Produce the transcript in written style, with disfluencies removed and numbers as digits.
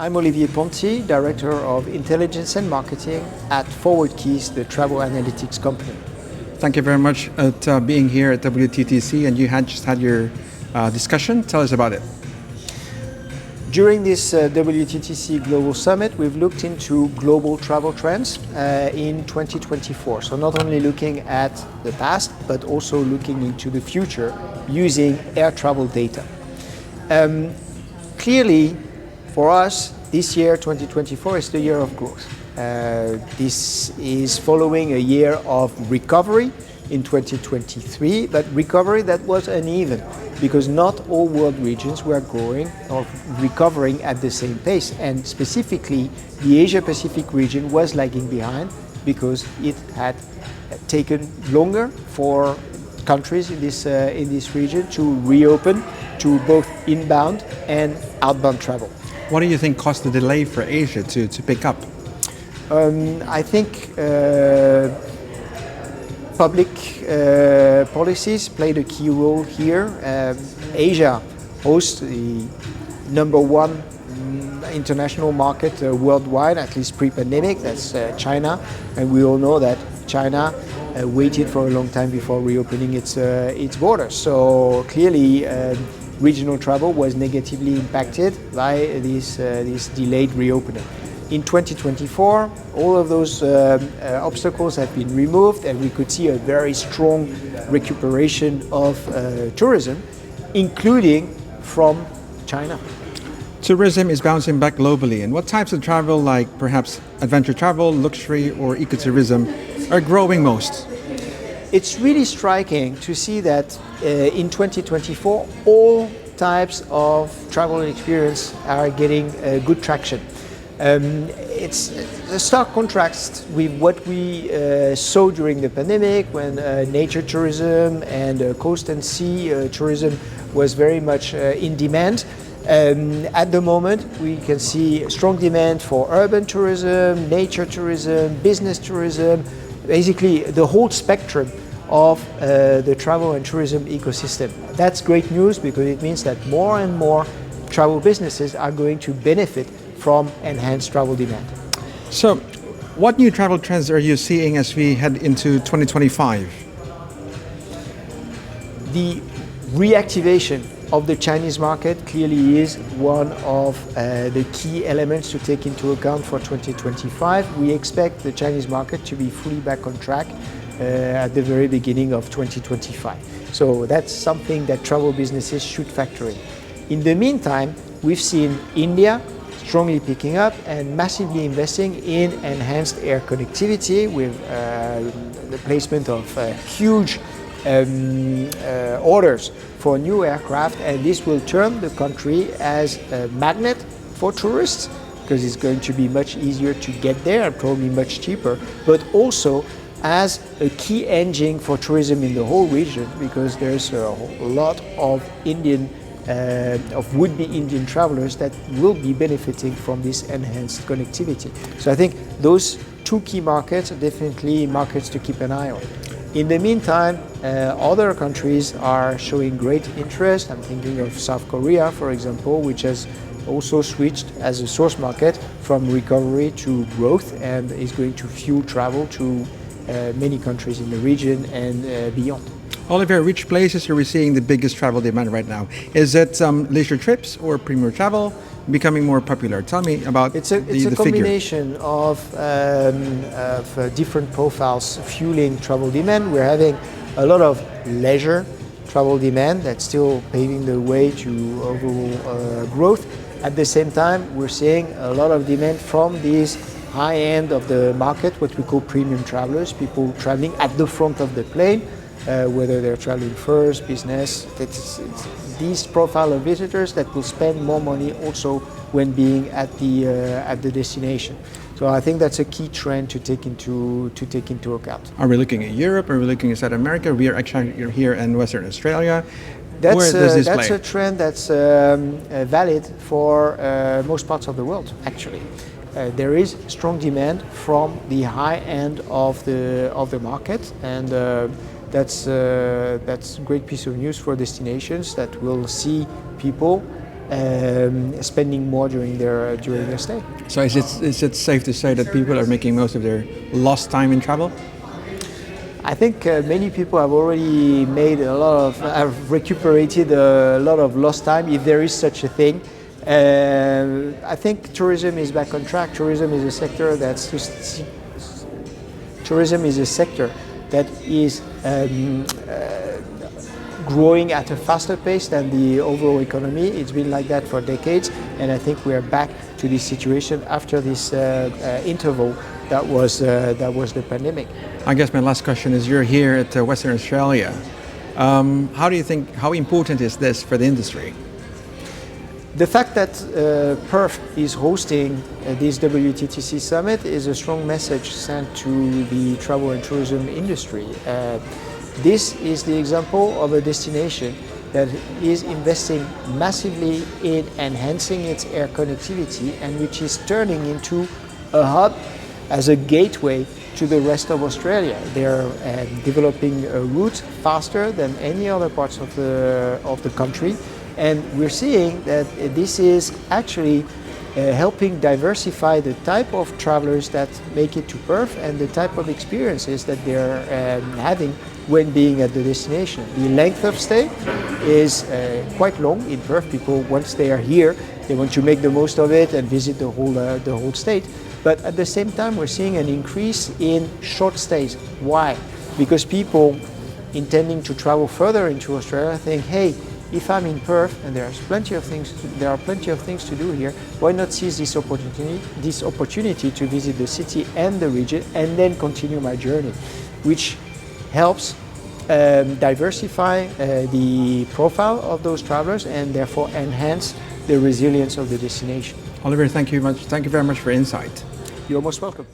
I'm Olivier Ponti, Director of Intelligence and Marketing at ForwardKeys, the travel analytics company. Thank you very much for being here at WTTC, and you just had your discussion. Tell us about it. During this WTTC Global Summit, we've looked into global travel trends in 2024. So not only looking at the past, but also looking into the future using air travel data. Clearly, for us, this year, 2024, is the year of growth. This is following a year of recovery in 2023, but recovery that was uneven because not all world regions were growing or recovering at the same pace. And specifically, the Asia-Pacific region was lagging behind because it had taken longer for countries in this region to reopen to both inbound and outbound travel. What do you think caused the delay for Asia to pick up? I think public policies played a key role here. Asia hosts the #1 international market worldwide, at least pre-pandemic. That's China, and we all know that China waited for a long time before reopening its borders. So clearly, regional travel was negatively impacted by this delayed reopening. In 2024, all of those obstacles have been removed, and we could see a very strong recuperation of tourism, including from China. Tourism is bouncing back globally, and what types of travel, like perhaps adventure travel, luxury, or ecotourism, are growing most? It's really striking to see that in 2024, all types of travel experience are getting good traction. It's a stark contrast with what we saw during the pandemic when nature tourism and coast and sea tourism was very much in demand. At the moment, we can see strong demand for urban tourism, nature tourism, business tourism, basically the whole spectrum of the travel and tourism ecosystem. That's great news because it means that more and more travel businesses are going to benefit from enhanced travel demand. So, what new travel trends are you seeing as we head into 2025? The reactivation of the Chinese market clearly is one of the key elements to take into account for 2025. We expect the Chinese market to be fully back on track at the very beginning of 2025. So that's something that travel businesses should factor in. In the meantime, we've seen India strongly picking up and massively investing in enhanced air connectivity with the placement of huge orders for new aircraft, and this will turn the country as a magnet for tourists because it's going to be much easier to get there and probably much cheaper, but also as a key engine for tourism in the whole region because there's a lot of would-be Indian travelers that will be benefiting from this enhanced connectivity. So I think those two key markets are definitely markets to keep an eye on. In the meantime, other countries are showing great interest. I'm thinking of South Korea, for example, which has also switched as a source market from recovery to growth and is going to fuel travel to many countries in the region and beyond. Olivier, which places are we seeing the biggest travel demand right now? Is it leisure trips or premier travel becoming more popular? Tell me about it's a combination of different profiles fueling travel demand. We're having a lot of leisure travel demand that's still paving the way to overall growth. At the same time, we're seeing a lot of demand from these high end of the market, what we call premium travelers, people traveling at the front of the plane, whether they're traveling first, business. It's these profile of visitors that will spend more money also when being at the destination. So I think that's a key trend to take into account. Are we looking at Europe? Are we looking at South America? We are actually here in Western Australia. That's a trend that's valid for most parts of the world, actually. There is strong demand from the high end of the market, and that's a great piece of news for destinations that will see people spending more during their stay. So is it safe to say that people are making most of their lost time in travel? I think many people have already have recuperated a lot of lost time, if there is such a thing. I think tourism is back on track. Tourism is a sector that is growing at a faster pace than the overall economy. It's been like that for decades, and I think we are back to this situation after this interval that was the pandemic. I guess my last question is, you're here at Western Australia. How important is this for the industry? The fact that Perth is hosting this WTTC summit is a strong message sent to the travel and tourism industry. This is the example of a destination that is investing massively in enhancing its air connectivity and which is turning into a hub as a gateway to the rest of Australia. They're developing routes faster than any other parts of the country, and we're seeing that this is actually helping diversify the type of travelers that make it to Perth and the type of experiences that they're having when being at the destination. The length of stay is quite long in Perth. People, once they are here, they want to make the most of it and visit the whole state. But at the same time, we're seeing an increase in short stays. Why? Because people intending to travel further into Australia think, hey, if I'm in Perth and there are plenty of things to do here, why not seize this opportunity to visit the city and the region and then continue my journey, which helps diversify the profile of those travelers and therefore enhance the resilience of the destination. Olivier, thank you very much for insight. You're most welcome.